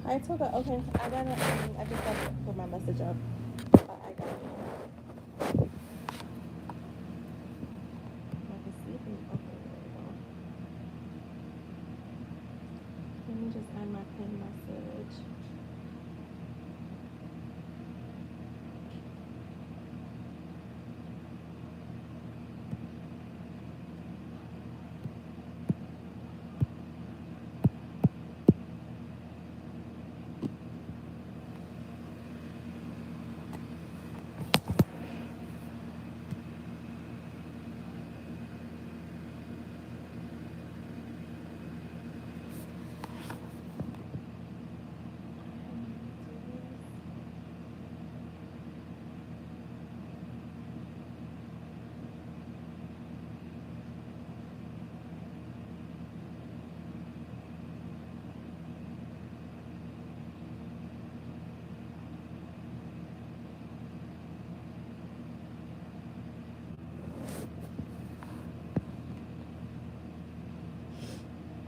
I told her, okay, I got it. I just got to put my message up. But I got it. Like it's sleeping. Okay, there we go. Let me just add my pin message.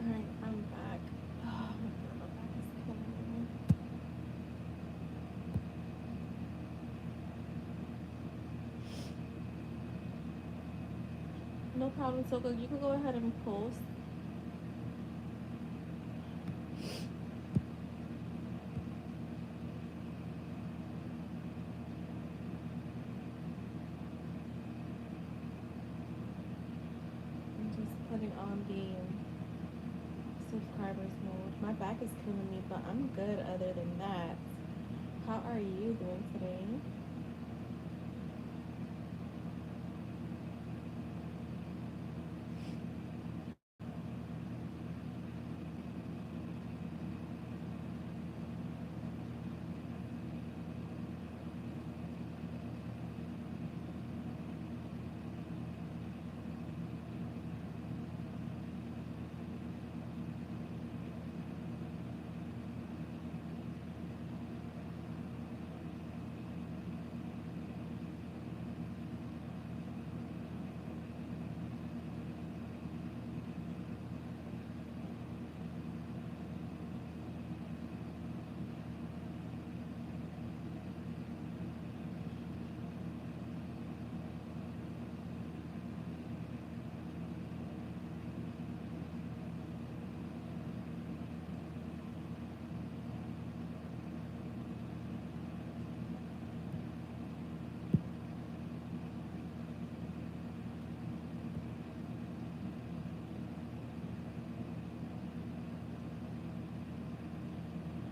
Alright, I'm back. Oh my god, my back is killing me. No problem, so good. You can go ahead and post. I'm just putting on the subscribers mode. My back is killing me, but I'm good other than that. How are you doing today?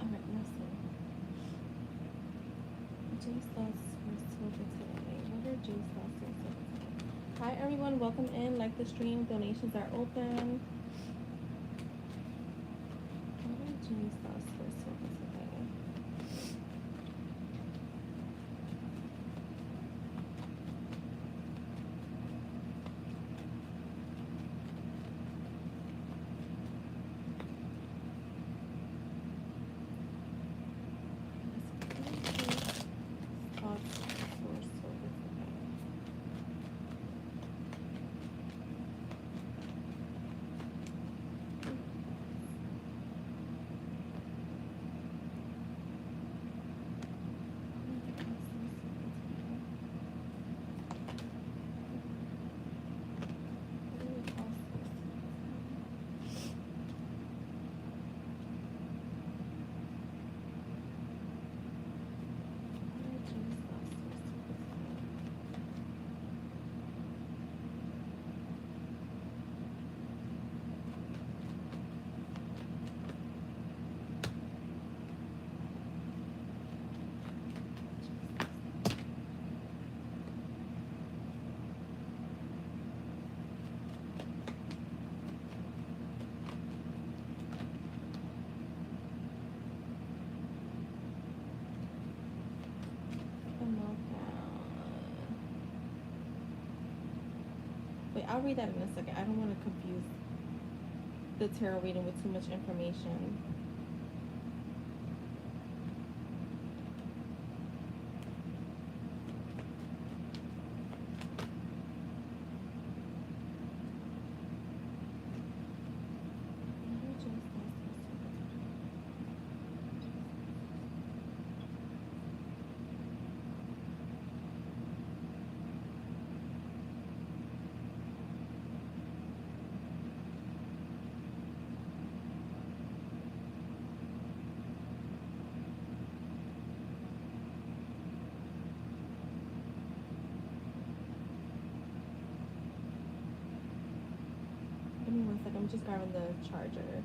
Alright, let's see. J slots for silver today. What are J slots for silver today? Hi everyone, welcome in. Like the stream, donations are open. What are J slots for silver today? Slots for silver today. Wait, I'll read that in a second. I don't want to confuse the tarot reading with too much information. just grabbing the charger.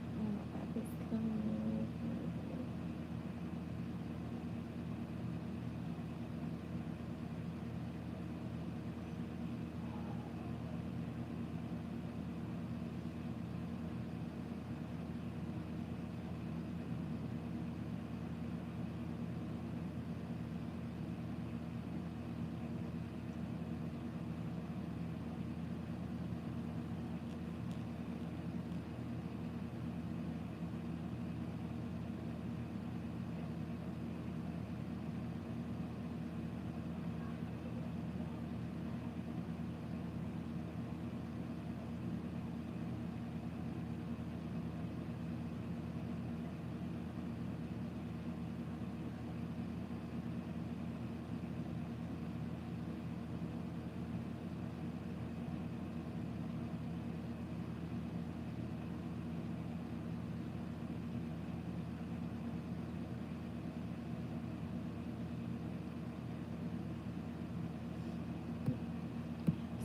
Oh, my back is killing me.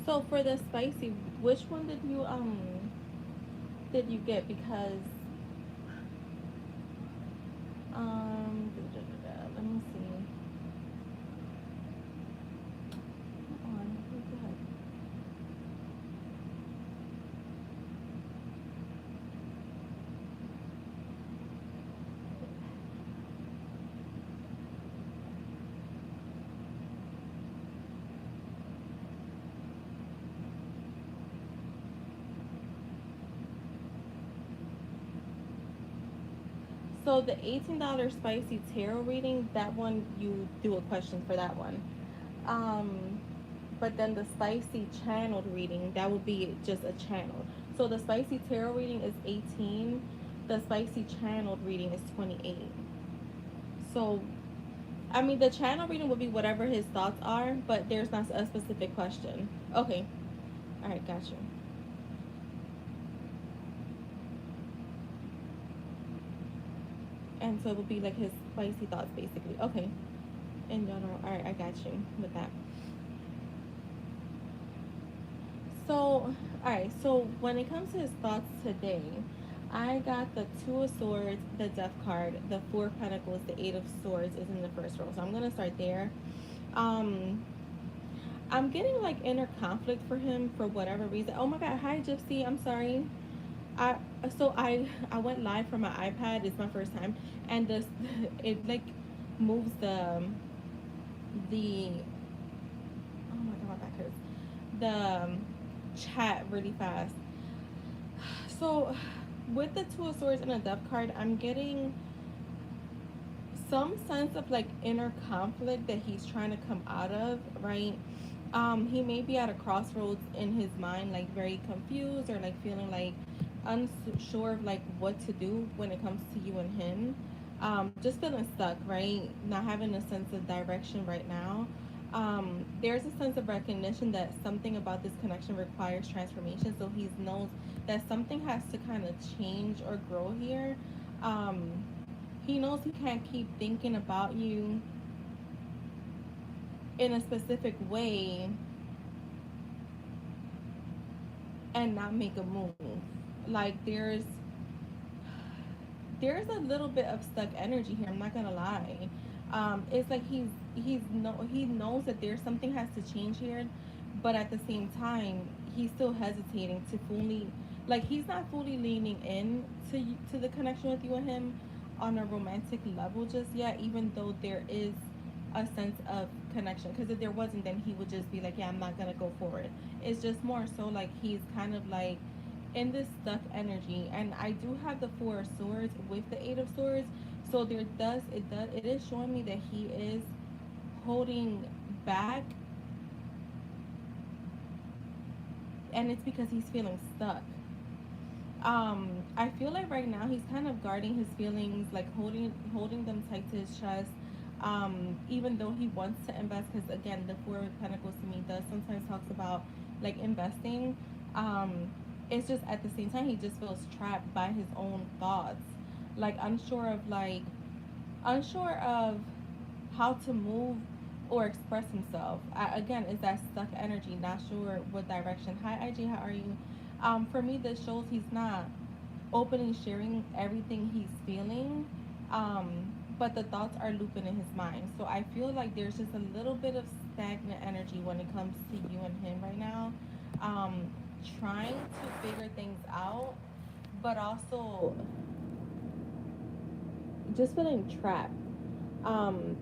So for the spicy, which one did you get? Because let me see. Hold on, go ahead. So the $18 spicy tarot reading, that one you do a question for that one. Um, but then the spicy channeled reading, that would be just a channel. So the spicy tarot reading is 18. The spicy channeled reading is 28. So I mean, the channel reading would be whatever his thoughts are, but there's not a specific question. Okay. All right, got you. And so it would be like his spicy thoughts, basically. Okay. In general. All right, I got you with that. So, all right. So when it comes to his thoughts today, I got the Two of Swords, the Death card, the Four of Pentacles, the Eight of Swords is in the first row. So I'm gonna start there. Um, I'm getting like inner conflict for him for whatever reason. Oh my God! Hi, Gypsy. I'm sorry. I I went live from my iPad. It's my first time, and this it like moves the oh my God, my back hurts. The chat really fast. So with the Two of Swords and a Death card, I'm getting some sense of like inner conflict that he's trying to come out of, right? He may be at a crossroads in his mind, like very confused or like feeling like unsure of like what to do when it comes to you and him. Just feeling stuck, right? Not having a sense of direction right now. There's a sense of recognition that something about this connection requires transformation. So he knows that something has to kind of change or grow here. Um, he knows he can't keep thinking about you in a specific way and not make a move. Like there's a little bit of stuck energy here. I'm not gonna lie. It's like he knows that there's something has to change here, but at the same time he's still hesitating to fully like he's not fully leaning in to the connection with you and him on a romantic level just yet. Even though there is a sense of connection, because if there wasn't, then he would just be like, yeah, I'm not gonna go for it. It's just more so like he's kind of like in this stuck energy, and I do have the Four of Swords with the Eight of Swords, so it is showing me that he is holding back, and it's because he's feeling stuck. I feel like right now he's kind of guarding his feelings, like holding them tight to his chest. Even though he wants to invest, because again, the Four of Pentacles to me does sometimes talks about like investing. Um, it's just at the same time he just feels trapped by his own thoughts, like unsure of how to move or express himself. Again, is that stuck energy, not sure what direction. Hi, IG, how are you? For me, this shows he's not openly sharing everything he's feeling, but the thoughts are looping in his mind. So I feel like there's just a little bit of stagnant energy when it comes to you and him right now, um, trying to figure things out, but also just feeling trapped. Um,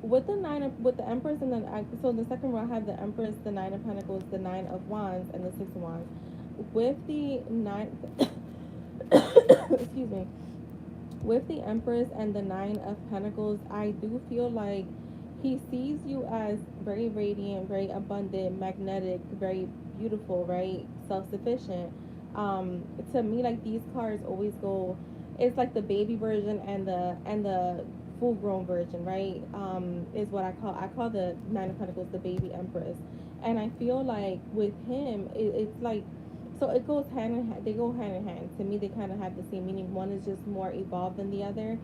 with the Empress and then so in the second row I have the Empress, the Nine of Pentacles, the Nine of Wands, and the Six of Wands. With the nine, excuse me, with the Empress and the Nine of Pentacles, I do feel like he sees you as very radiant, very abundant, magnetic, very beautiful, right? Self sufficient. To me, like these cards always go. It's like the baby version and the full grown version, right? Is what I call the Nine of Pentacles the baby Empress, and I feel like with him, it's like so it goes hand in hand. They go hand in hand. To me, they kind of have the same meaning. One is just more evolved than the other.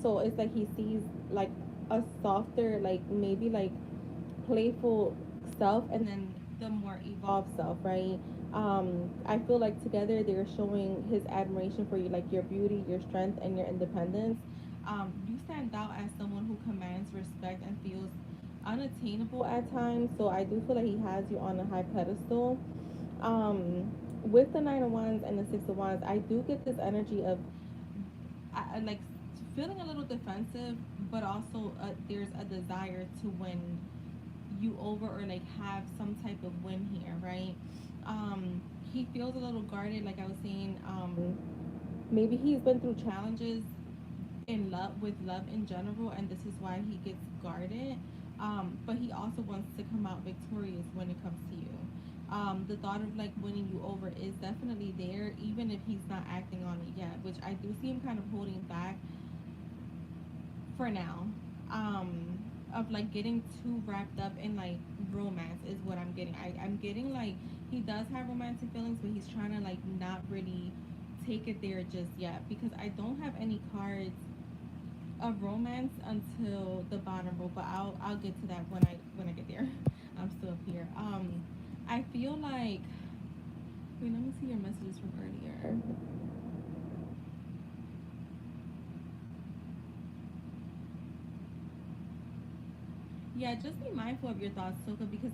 So it's like he sees like a softer, like maybe like playful self, and then the more evolved self, right? I feel like together they're showing his admiration for you, like your beauty, your strength, and your independence. You stand out as someone who commands respect and feels unattainable at times. So I do feel like he has you on a high pedestal. With the Nine of Wands and the Six of Wands, I do get this energy of like feeling a little defensive, but also there's a desire to win you over or like have some type of win here, right? Um, he feels a little guarded, like I was saying. Maybe he's been through challenges in love with love in general, and this is why he gets guarded. But he also wants to come out victorious when it comes to you. The thought of like winning you over is definitely there, even if he's not acting on it yet, which I do see him kind of holding back for now. Of like getting too wrapped up in like romance is what I'm getting. I'm getting like he does have romantic feelings, but he's trying to like not really take it there just yet because I don't have any cards of romance until the bottom row, but I'll get to that when I get there. I'm still up here. I feel like wait, let me see your messages from earlier. Yeah, just be mindful of your thoughts, Soka, because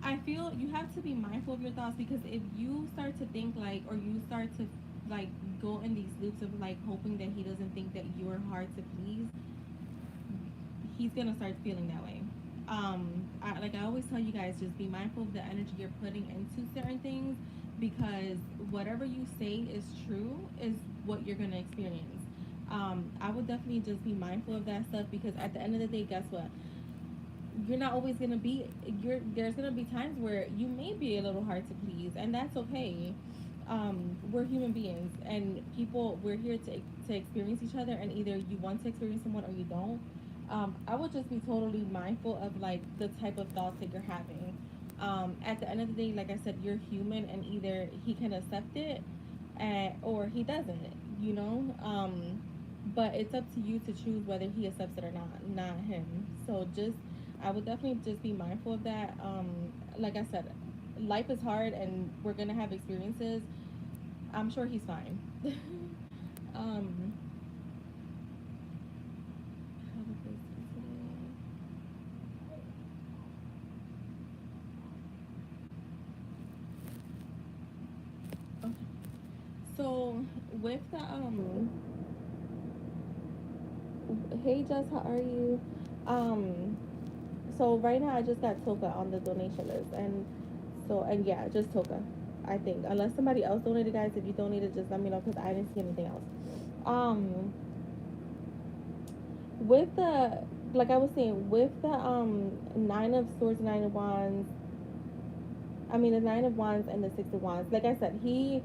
I feel you have to be mindful of your thoughts because if you start to think like or you start to like go in these loops of like hoping that he doesn't think that you're hard to please, he's gonna start feeling that way. Like I always tell you guys, just be mindful of the energy you're putting into certain things because whatever you say is true is what you're gonna experience. I would definitely just be mindful of that stuff because at the end of the day, guess what? You're not always gonna be. There's gonna be times where you may be a little hard to please, and that's okay. We're human beings, and people. We're here to experience each other, and either you want to experience someone or you don't. I would just be totally mindful of like the type of thoughts that you're having. At the end of the day, like I said, you're human, and either he can accept it, or he doesn't. You know. But it's up to you to choose whether he accepts it or not him. So just, I would definitely just be mindful of that. Like I said, life is hard, and we're gonna have experiences. I'm sure he's fine. um, how did this today? Okay. So with the hey Jess, how are you? Um, so right now I just got Toka on the donation list, and so and yeah, just Toka. I think unless somebody else donated, guys. If you donated, just let me know because I didn't see anything else. Um, with the like I was saying, with the Nine of Swords, Nine of Wands. I mean the Nine of Wands and the Six of Wands. Like I said, he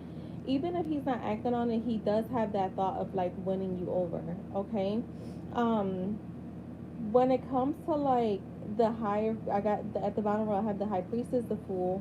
even if he's not acting on it, he does have that thought of like winning you over. Okay. Um, when it comes to like the higher, I got at the bottom row I have the High Priestess, the Fool,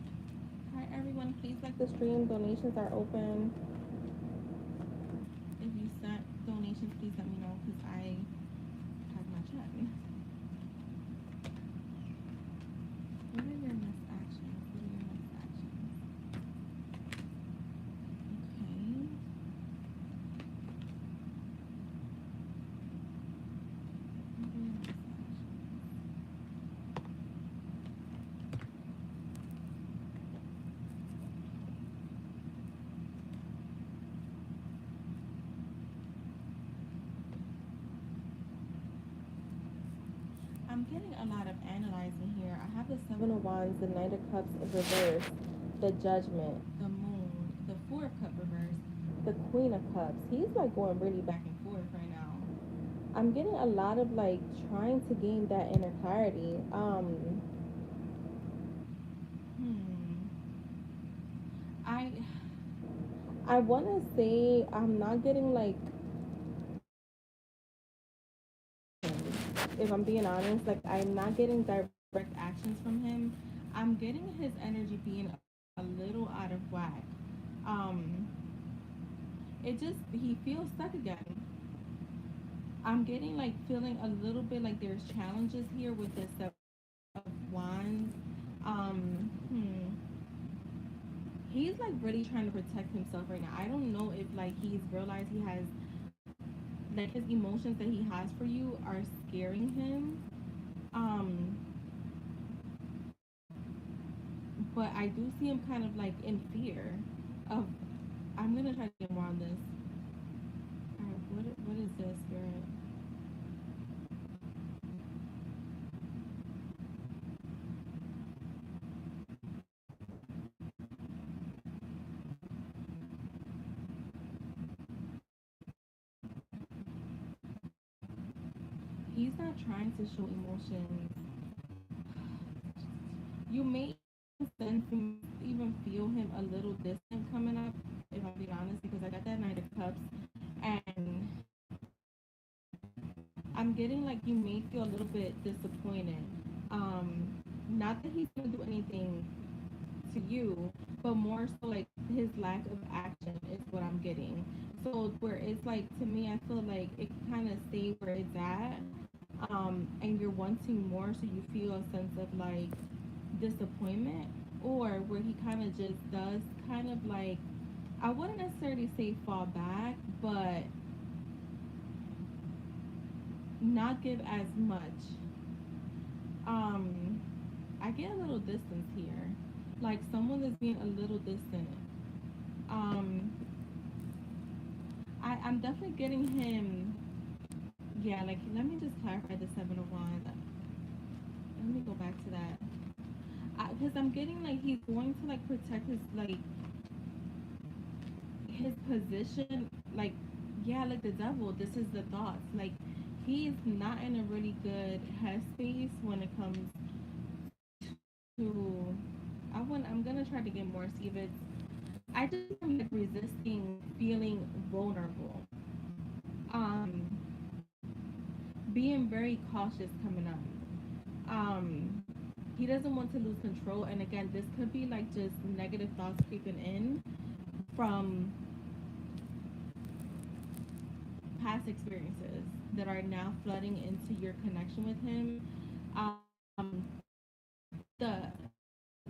the stream. Donations are open. If you sent donations, please let me know because I have not checked. What are your next actions? What are your next actions? Okay. What are your next actions? I'm getting a lot of analyzing here. I have the Seven of Wands, the Knight of Cups reverse, the Judgment, the Moon, the Four of Cups reverse, the Queen of Cups. He's like going really back and forth right now. I'm getting a lot of like trying to gain that inner clarity. Hmm. I I want to say I'm not getting like, if I'm being honest, like I'm not getting direct actions from him. I'm getting his energy being a little out of whack. Um, it just he feels stuck again. I'm getting like feeling a little bit like there's challenges here with this Seven of Wands. Hmm. He's like really trying to protect himself right now. I don't know if like he's realized he has like his emotions that he has for you are scaring him. Um, but I do see him kind of like in fear of. I'm gonna try to get more on this. All right, what is this, spirit? He's not trying to show emotions. You may even sense, you may even feel him a little distant coming up. If I'm being honest, because I got that Knight of Cups, and I'm getting like you may feel a little bit disappointed. Not that he's gonna do anything to you, but more so like his lack of action is what I'm getting. So where it's like to me, I feel like it kind of stay where it's at, and you're wanting more, so you feel a sense of like disappointment, or where he kind of just does kind of like, I wouldn't necessarily say fall back, but not give as much. Um, I get a little distance here, like someone is being a little distant. Um, I'm definitely getting him. Yeah, like let me just clarify the Seven of Wands. Let me go back to that because I'm getting like he's going to like protect his like his position. Like yeah, like the devil. This is the thoughts. Like he's not in a really good headspace when it comes to. I'm gonna try to get more. See if it's. I just see him like resisting feeling vulnerable. Um, being very cautious coming up. He doesn't want to lose control, and again, this could be like just negative thoughts creeping in from past experiences that are now flooding into your connection with him. The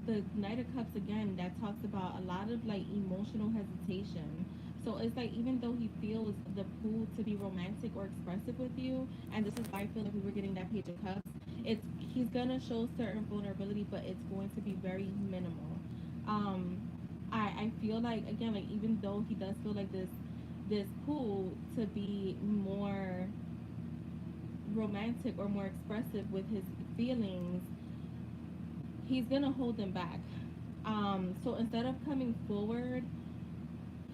the Knight of Cups again, that talks about a lot of like emotional hesitation. So it's like even though he feels the pull to be romantic or expressive with you, and this is why I feel like we were getting that Page of Cups, it's he's gonna show certain vulnerability, but it's going to be very minimal. Um, I feel like again, like even though he does feel like this pull to be more romantic or more expressive with his feelings, he's gonna hold them back. So instead of coming forward,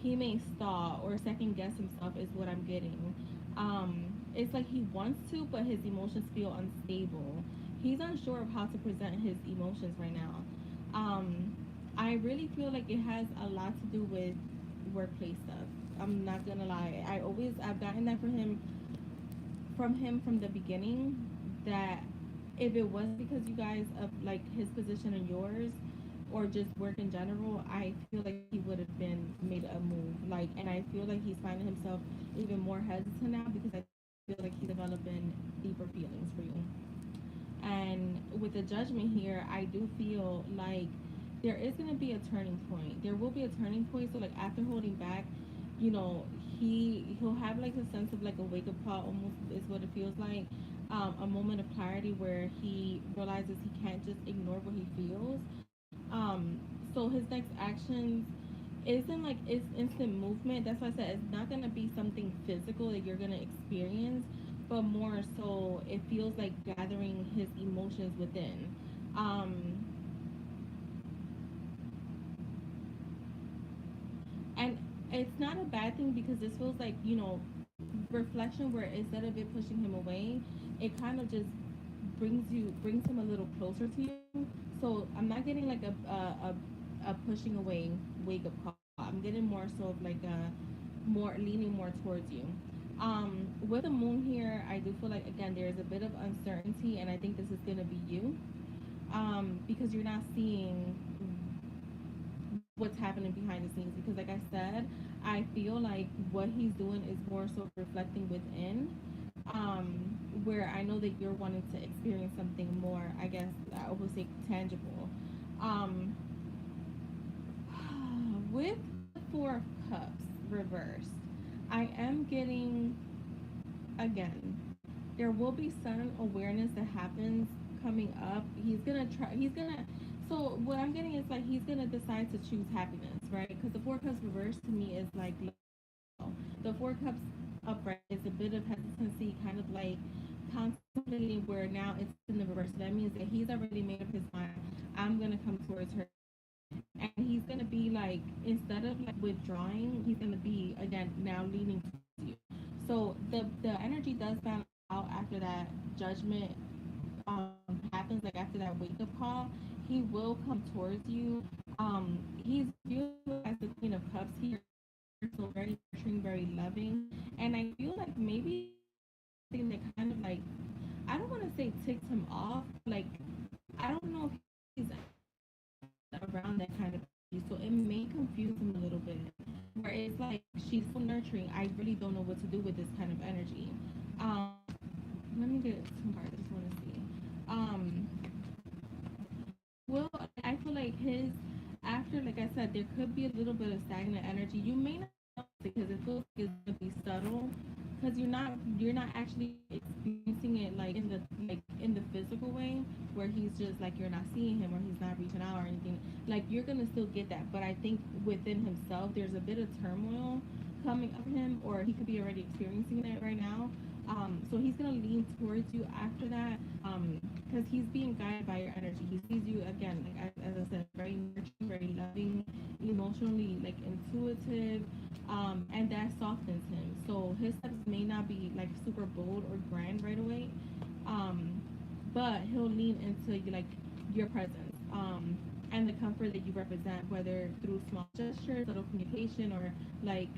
he may stall or second guess himself is what I'm getting. It's like he wants to, but his emotions feel unstable. He's unsure of how to present his emotions right now. Um, I really feel like it has a lot to do with workplace stuff. I'm not gonna lie. I've gotten that from him from the beginning, that if it was because you guys of like his position and yours, or just work in general, I feel like he would have been made a move. Like, and I feel like he's finding himself even more hesitant now because I feel like he's developing deeper feelings for you. And with the judgment here, I do feel like there is going to be a turning point. There will be a turning point. So like after holding back, you know, he'll have like a sense of like a wake up call, almost is what it feels like. A moment of clarity where he realizes he can't just ignore what he feels. So his next actions isn't like it's instant movement. That's why I said it's not gonna be something physical that you're gonna experience, but more so it feels like gathering his emotions within. Um, and it's not a bad thing because this feels like, you know, reflection where instead of it pushing him away, it kind of just brings him a little closer to you. So I'm not getting like a pushing away wake up call. I'm getting more so of like a more leaning more towards you. With the moon here, I do feel like again there's a bit of uncertainty, and I think this is gonna be you. Because you're not seeing what's happening behind the scenes. Because like I said, I feel like what he's doing is more so reflecting within. Where I know that you're wanting to experience something more, I guess I would say tangible. Um, with the Four of Cups reversed, I am getting again. There will be some awareness that happens coming up. He's gonna try. He's gonna. So what I'm getting is like he's gonna decide to choose happiness, right? Because the Four Cups reversed to me is like the Four Cups upright is a bit of hesitancy, kind of like contemplating where now it's in the reverse. So that means that he's already made up his mind. I'm gonna come towards her, and he's gonna be like instead of like withdrawing, he's gonna be again now leaning towards you. So the energy does balance out after that judgment happens, like after that wake up call, he will come towards you. He's viewed as the Queen of Cups here, so very nurturing, very loving, and I feel like maybe something that kind of like I don't want to say ticks him off, like I don't know if he's around that kind of energy, so it may confuse him a little bit. Where it's like she's so nurturing, I really don't know what to do with this kind of energy. Um, Let me get some cards. I just want to see. Um, well, I feel like his after, like I said, there could be a little bit of stagnant energy. You may not know because it feels like it's gonna be subtle, because you're not actually experiencing it like in the physical way where he's just like you're not seeing him or he's not reaching out or anything. Like you're gonna still get that, but I think within himself there's a bit of turmoil coming up him, or he could be already experiencing it right now. So he's gonna lean towards you after that, because he's being guided by your energy. He sees you again, like as I said, very nurturing, very loving, emotionally like intuitive, and that softens him. So his steps may not be like super bold or grand right away, um, but he'll lean into like your presence, and the comfort that you represent, whether through small gestures, little communication, or like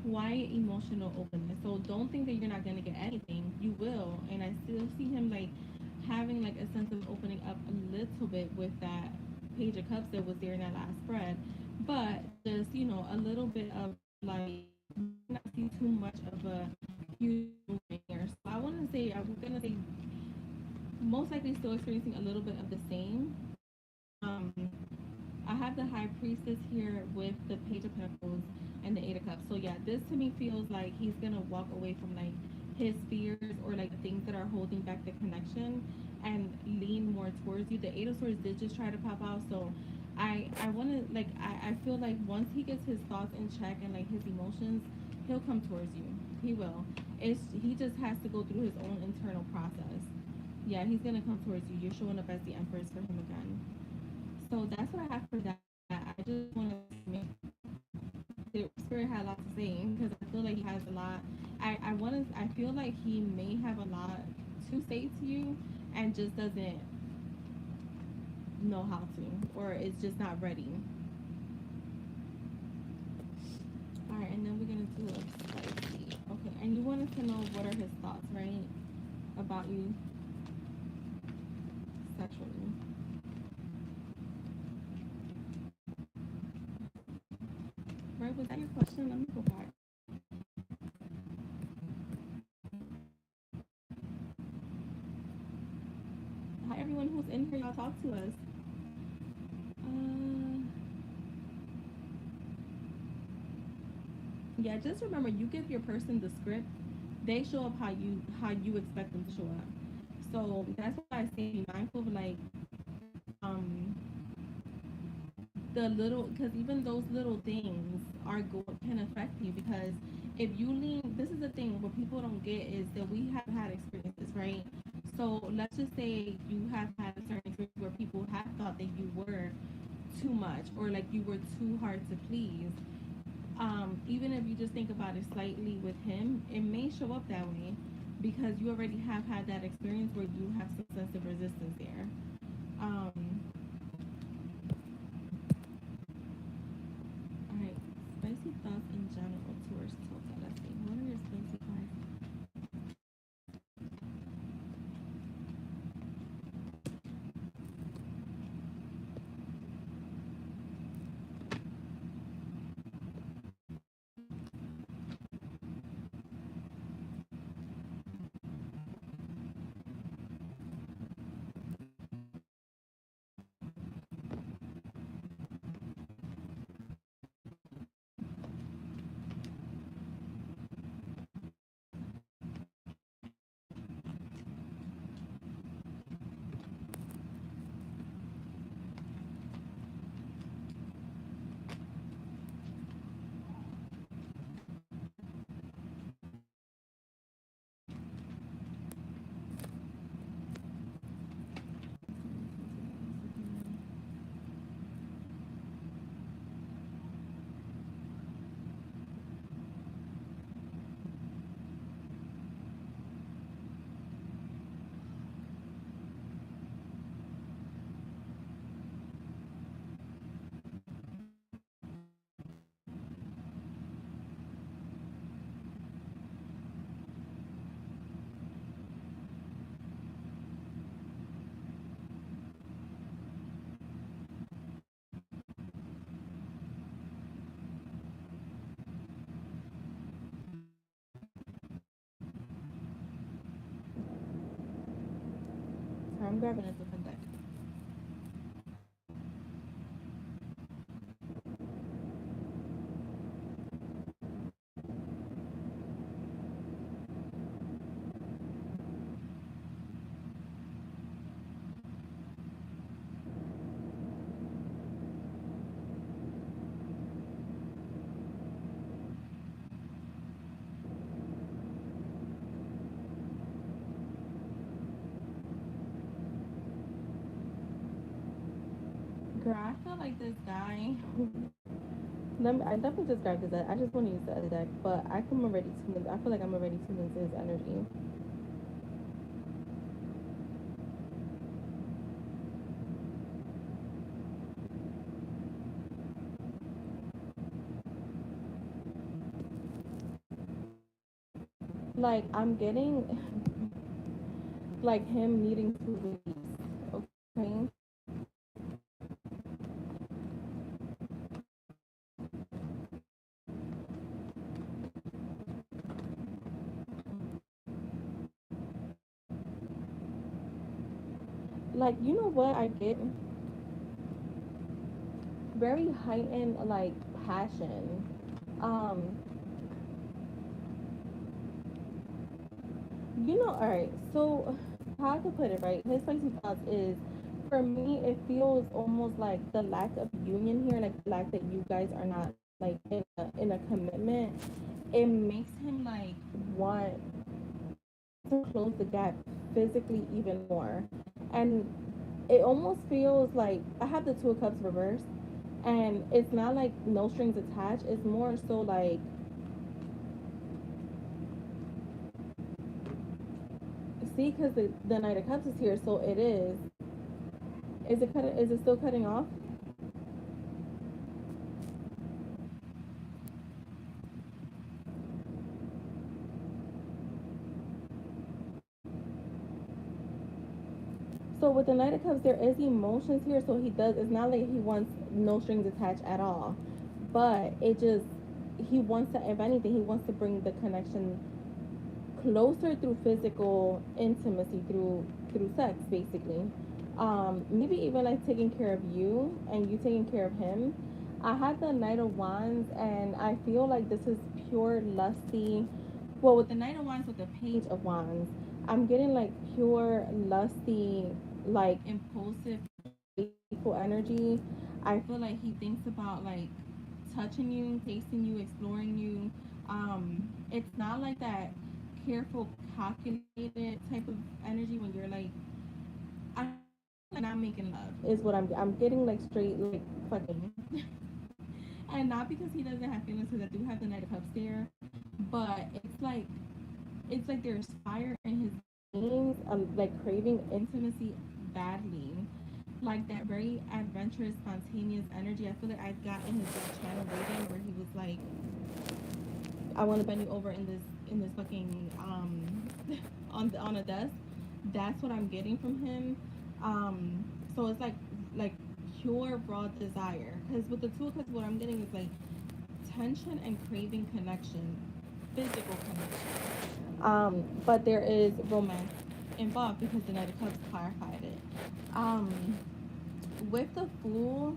quiet emotional openness. So don't think that you're not gonna get anything. You will, and I still see him like having like a sense of opening up a little bit with that Page of Cups that was there in that last spread, but just a little bit of like not see too much of a huge movement here. So I'm gonna say most likely still experiencing a little bit of the same. Um, I have the High Priestess here with the Page of Pentacles and the Eight of Cups. So yeah, this to me feels like he's gonna walk away from like his fears or like the things that are holding back the connection and lean more towards you. The Eight of Swords did just try to pop out, so I want to like I feel like once he gets his thoughts in check and like his emotions, he'll come towards you. He will. He just has to go through his own internal process. Yeah, he's gonna come towards you. You're showing up as the Empress for him again. So that's what I have for that. I just want to make the spirit had a lot to say because I feel like he has a lot. I feel like he may have a lot to say to you and just doesn't know how to, or is just not ready. All right, and then we're gonna do a spicy. Okay, and you wanted to know what are his thoughts, right, about you sexually. Right? Was that your question? Let me go back. Hi, everyone who's in here. Y'all talk to us. Uh, yeah, just remember, you give your person the script, they show up how you expect them to show up. So that's why I say be mindful of like um the little, because even those little things are can affect you, because if you lean, this is the thing what people don't get is that we have had experiences, right? So let's just say you have had a certain experience where people have thought that you were too much, or like you were too hard to please. Even if you just think about it slightly with him, it may show up that way because you already have had that experience where you have some sense of resistance there. um All right, spicy thoughts in general towards Tilda. Let's see. What are your spicy thoughts? Sorry, I'm grabbing a different deck. Girl, I feel like this guy. I definitely just grabbed this deck. I just want to use the other deck, but I'm already tuned. I feel like I'm already tuned into his energy. Like I'm getting like him needing to release. Okay. Like you know what I get? Very heightened like passion. Um, all right. So how I could put it, right? His spicy thoughts is, for me, it feels almost like the lack of union here, like the lack that you guys are not like in a commitment. It makes him like want to close the gap physically even more, and it almost feels like I have the Two of Cups reversed, and it's not like no strings attached. It's more so like, see, because the Knight of Cups is here, so it is. Is it cutting? Is it still cutting off? So with the Knight of Cups, there is emotions here. So he does. It's not like he wants no strings attached at all, but it just he wants to, if anything, he wants to bring the connection closer through physical intimacy, through sex, basically. Maybe even like taking care of you and you taking care of him. I had the Knight of Wands, and I feel like this is pure lusty. Well, with the Knight of Wands, with the Page of Wands, I'm getting like pure lusty, like impulsive, playful energy. I feel like he thinks about like touching you, tasting you, exploring you. It's not like that careful, calculated type of energy when you're like, I like not making love is what I'm getting like straight like fucking. And not because he doesn't have feelings, because I do have the Knight of Cups there, but it's like there's fire in his veins, like craving intimacy badly, like that very adventurous, spontaneous energy. I feel like I got in his like channel reading where he was like, I want to bend you over in this fucking on a desk. That's what I'm getting from him. So it's like pure raw desire. Because with the Two of Cups, what I'm getting is like tension and craving connection, physical connection. But there is romance involved because the Knight of Cups clarified it. Um, with the Fool,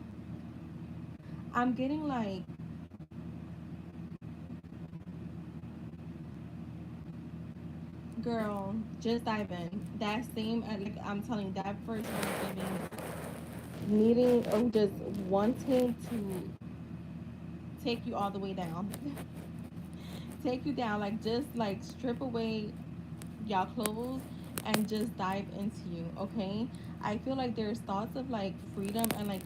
I'm getting like, girl, just dive in. That same, like I'm telling you, that first one is giving needing or just wanting to take you all the way down. Take you down, like just like strip away y'all clothes and just dive into you, okay? I feel like there's thoughts of like freedom and like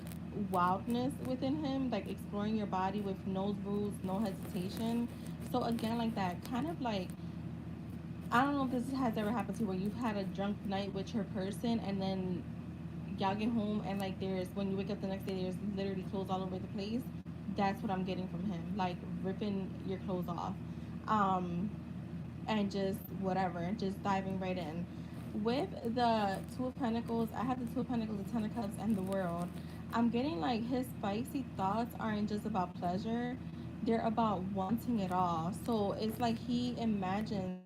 wildness within him, like exploring your body with no rules, no hesitation. So again, like that kind of like, I don't know if this has ever happened to you where you've had a drunk night with your person and then y'all get home and like there's, when you wake up the next day, there's literally clothes all over the place. That's what I'm getting from him, like ripping your clothes off. Um, and just whatever, just diving right in. With the Two of Pentacles, I have the Two of Pentacles, the Ten of Cups, and the World. I'm getting like his spicy thoughts aren't just about pleasure, they're about wanting it all. So it's like he imagines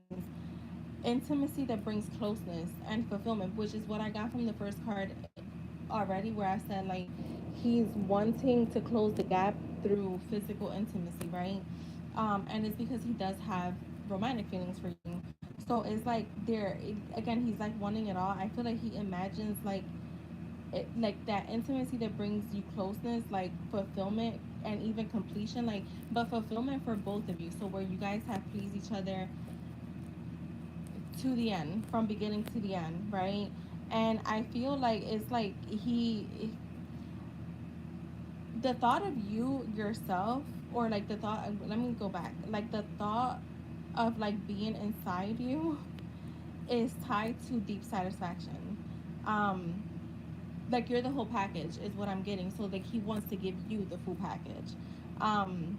intimacy that brings closeness and fulfillment, which is what I got from the first card already, where I said like he's wanting to close the gap through physical intimacy, right? And it's because he does have romantic feelings for you. So it's like there again, he's like wanting it all. I feel like he imagines like like that intimacy that brings you closeness, like fulfillment and even completion, like but fulfillment for both of you. So where you guys have pleased each other to the end, from beginning to the end, right? And I feel like it's like the thought of you yourself, or like the thought let me go back, like the thought of like being inside you is tied to deep satisfaction. um like you're the whole package is what I'm getting. So like he wants to give you the full package. um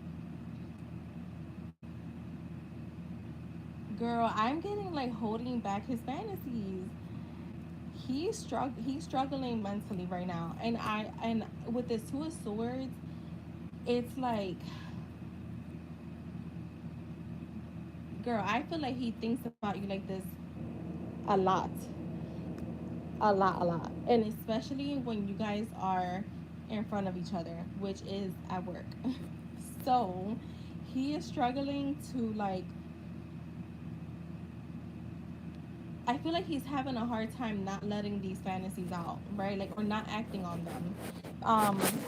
Girl, I'm getting like holding back his fantasies. He's struggling mentally right now, and with this Two of Swords, it's like, girl, I feel like he thinks about you like this a lot, a lot, and especially when you guys are in front of each other, which is at work. So he is struggling to like, I feel like he's having a hard time not letting these fantasies out, right? Like, or not acting on them.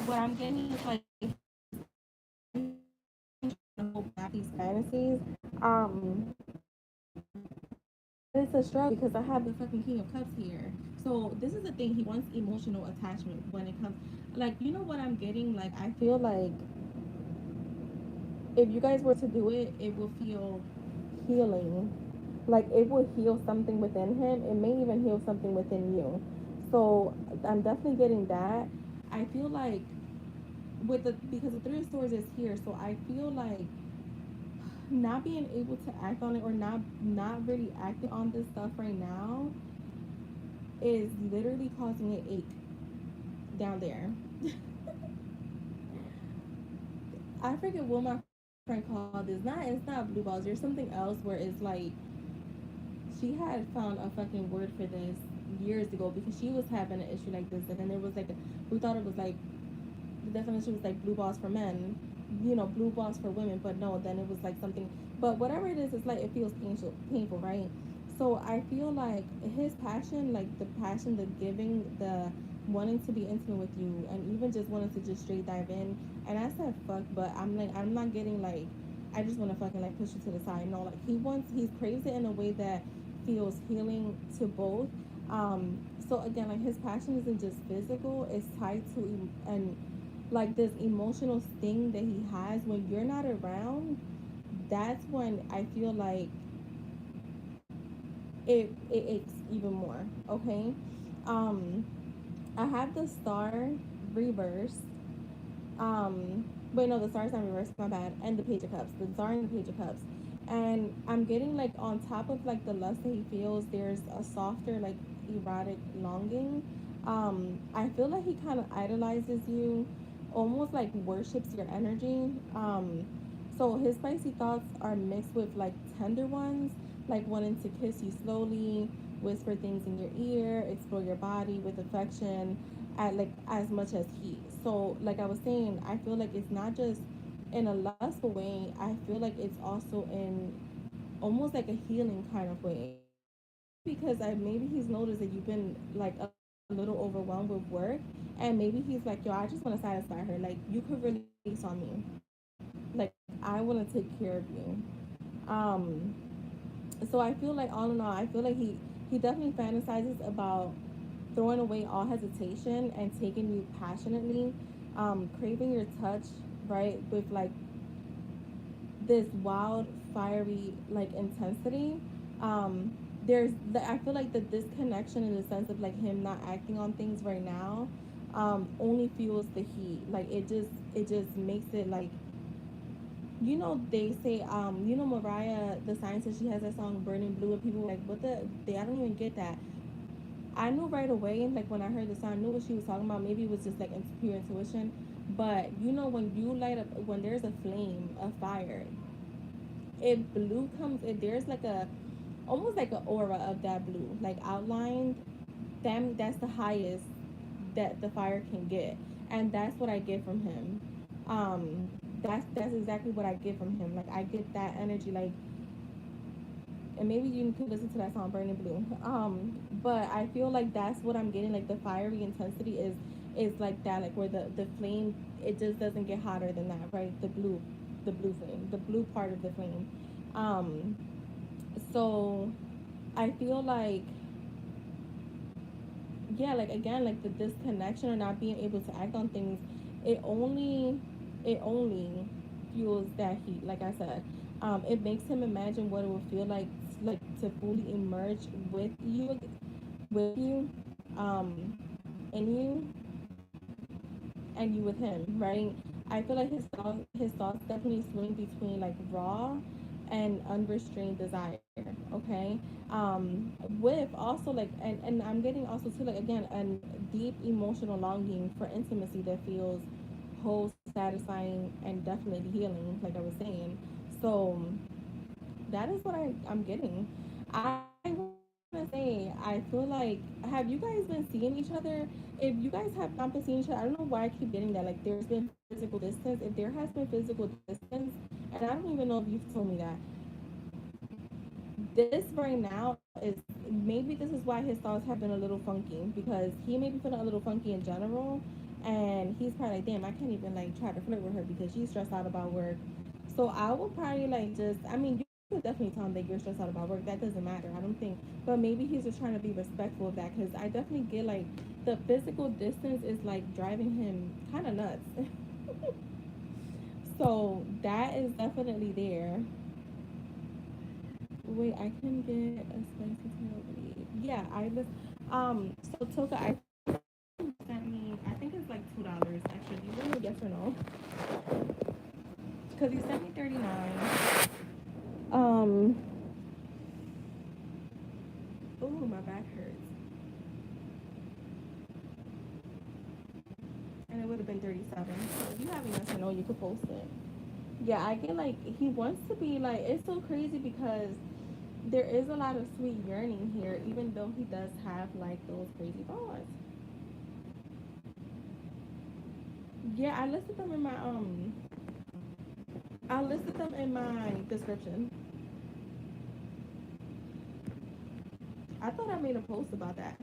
What I'm getting is like hold back these fantasies. Um, it's a struggle because I have the fucking King of Cups here. So this is the thing. He wants emotional attachment when it comes, like, you know what I'm getting. Like, I feel like if you guys were to do it, it will feel healing. Like it will heal something within him. It may even heal something within you. So I'm definitely getting that. I feel like with the, because the Three of Swords is here, so I feel like not being able to act on it, or not really acting on this stuff right now is literally causing an ache down there. I forget what my friend called, it's not blue balls. There's something else where it's like she had found a fucking word for this years ago because she was having an issue like this, and then there was like we thought it was like the definition was like blue balls for men, blue balls for women, but no, then it was like something. But whatever it is, it's like it feels painful, right? So I feel like his passion, like the passion, the giving, the wanting to be intimate with you, and even just wanting to just straight dive in. And I said fuck, but I'm like I'm not getting like I just want to fucking like push you to the side. No, like he craves it in a way that feels healing to both. So again, like his passion isn't just physical; it's tied to and like this emotional sting that he has when you're not around. That's when I feel like it aches even more. Okay, um, I have the star reversed. Wait, no, the star's not reversed. My bad. And the page of cups, the star and the page of cups, and I'm getting like on top of like the lust that he feels. There's a softer like erotic longing. I feel like he kind of idolizes you, almost like worships your energy. So his spicy thoughts are mixed with like tender ones, like wanting to kiss you slowly, whisper things in your ear, explore your body with affection, at like as much as heat. So like I was saying, I feel like it's not just in a lustful way. I feel like it's also in almost like a healing kind of way. Because maybe he's noticed that you've been like a little overwhelmed with work, and maybe he's like, yo, I just want to satisfy her. Like you could release on me. Like I want to take care of you. Um, so I feel like all in all, I feel like he definitely fantasizes about throwing away all hesitation and taking you passionately, craving your touch, right, with like this wild, fiery like intensity. Um, I feel like the disconnection in the sense of like him not acting on things right now, only fuels the heat. Like it just makes it like they say, Mariah, the scientist, she has that song Burning Blue, and people were like, what I don't even get that. I knew right away, like when I heard the song, I knew what she was talking about. Maybe it was just like pure intuition. But when you light up, when there's a flame, a fire, it blue comes, there's like almost like an aura of that blue, like outlined. That's the highest that the fire can get. And that's what I get from him. That's exactly what I get from him. Like I get that energy, like, and maybe you could listen to that song Burning Blue. But I feel like that's what I'm getting, like the fiery intensity is like that, like where the flame, it just doesn't get hotter than that, right? The blue flame, the blue part of the flame. um so I feel like, yeah, like again, like the disconnection or not being able to act on things, it only it only fuels that heat. Like I said, it makes him imagine what it would feel like to fully emerge with you, um in you, and you with him, right? I feel like his thoughts definitely swing between like raw and unrestrained desire. Okay, with also like, and I'm getting also too, like again, a deep emotional longing for intimacy that feels whole, satisfying, and definitely healing. Like I was saying, so that is what I'm getting. I want to say, I feel like, have you guys been seeing each other? If you guys have not been seeing each other, I don't know why I keep getting that. Like, there's been physical distance. If there has been physical distance, and I don't even know if you've told me that, this right now is, maybe this is why his thoughts have been a little funky, because he may be feeling a little funky in general, and he's probably like, damn, I can't even like try to flirt with her because she's stressed out about work. So I will probably like just, I mean, you could definitely tell him that you're stressed out about work. That doesn't matter. I don't think, but maybe he's just trying to be respectful of that, because I definitely get like the physical distance is like driving him kind of nuts. So that is definitely there. Wait, I can get a spicy tail lead. Yeah, I was. So Toka, I think you sent me. I think it's like $2. Actually, you want me yes or no? Because you sent me 39. Um. Ooh, my back hurts, and it would have been 37. So if you have a yes or no, you could post it. Yeah, I get like he wants to be like it's so crazy because there is a lot of sweet yearning here, even though he does have like those crazy thoughts. Yeah, I listed them in my description. I thought I made a post about that.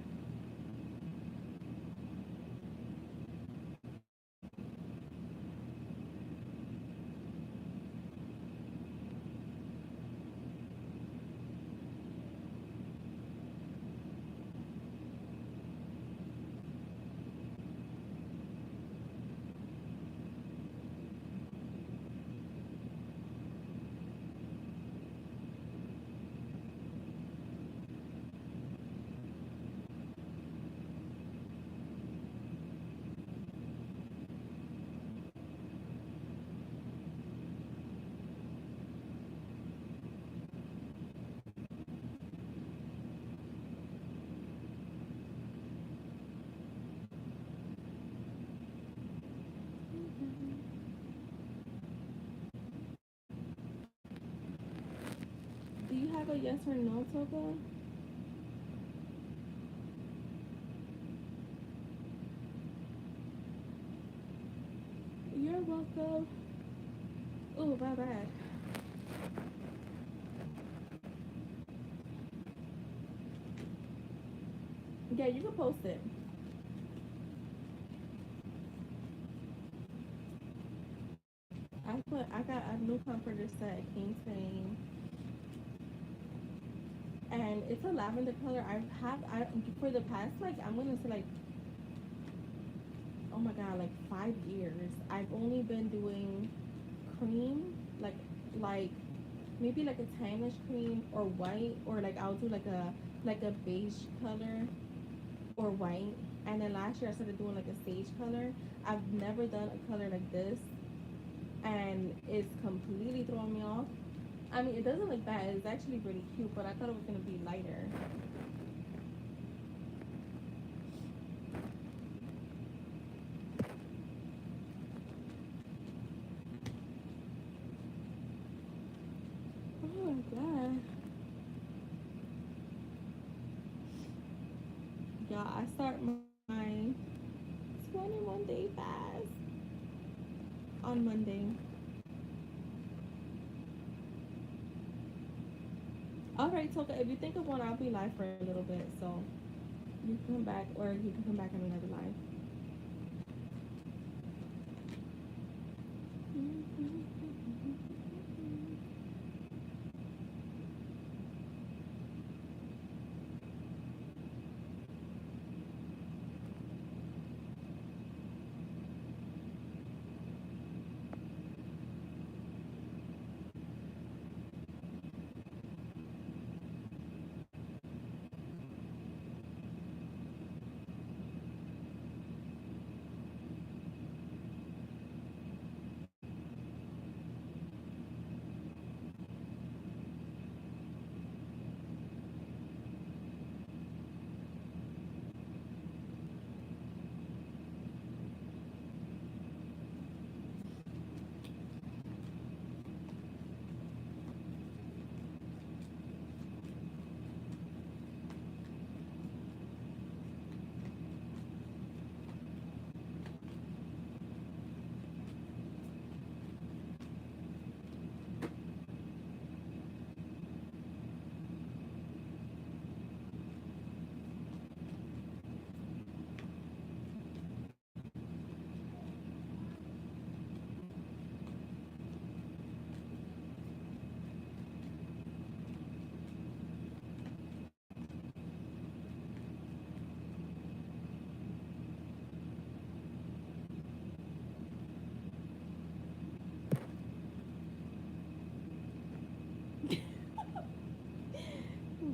Do you have a yes or no, Toka? You're welcome. Oh, my bad. Yeah, you can post it. I got a new comforter set, King Fame, and it's a lavender color. I for the past like I'm gonna say like oh my god like 5 years. I've only been doing cream like maybe like a tannish cream or white or like I'll do like a beige color or white. And then last year I started doing like a sage color. I've never done a color like this, and it's completely throwing me off. I mean, it doesn't look bad. It's actually really cute, but I thought it was gonna be lighter. Oh my god, y'all! I start my 21-day fast on Monday. All right, Toka. If you think of one, I'll be live for a little bit, so you can come back, or you can come back on another live.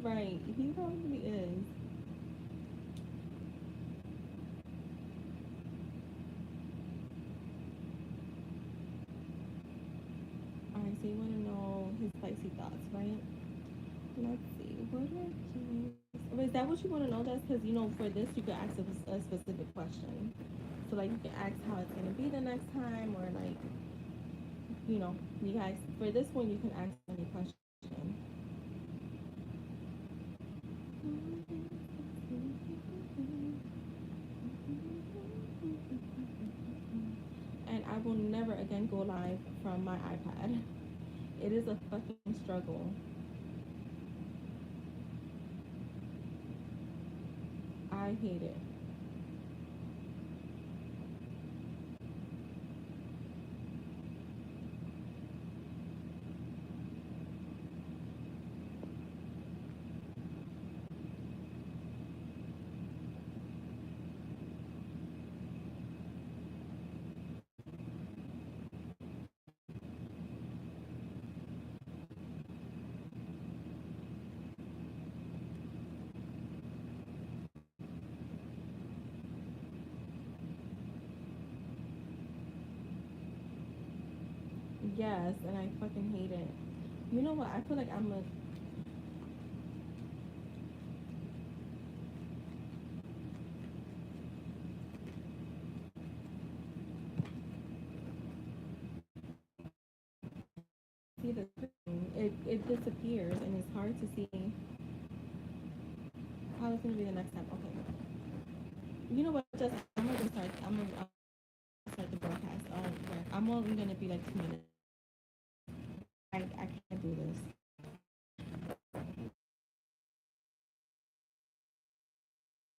Right, he probably is. All right, so you want to know his spicy thoughts, right? Let's see. What did I choose? Is that what you want to know? That's because you know for this you can ask a specific question. So like you can ask how it's gonna be the next time, or like You guys, for this one, you can answer any question. And I will never again go live from my iPad. It is a fucking struggle. I hate it. Yes, and I fucking hate it. You know what? I feel like I'm a see the screen. It disappears and it's hard to see how it's gonna be the next time. Okay. You know what? Just I'm gonna start. I'm gonna start the broadcast. I'm only gonna be like 2 minutes.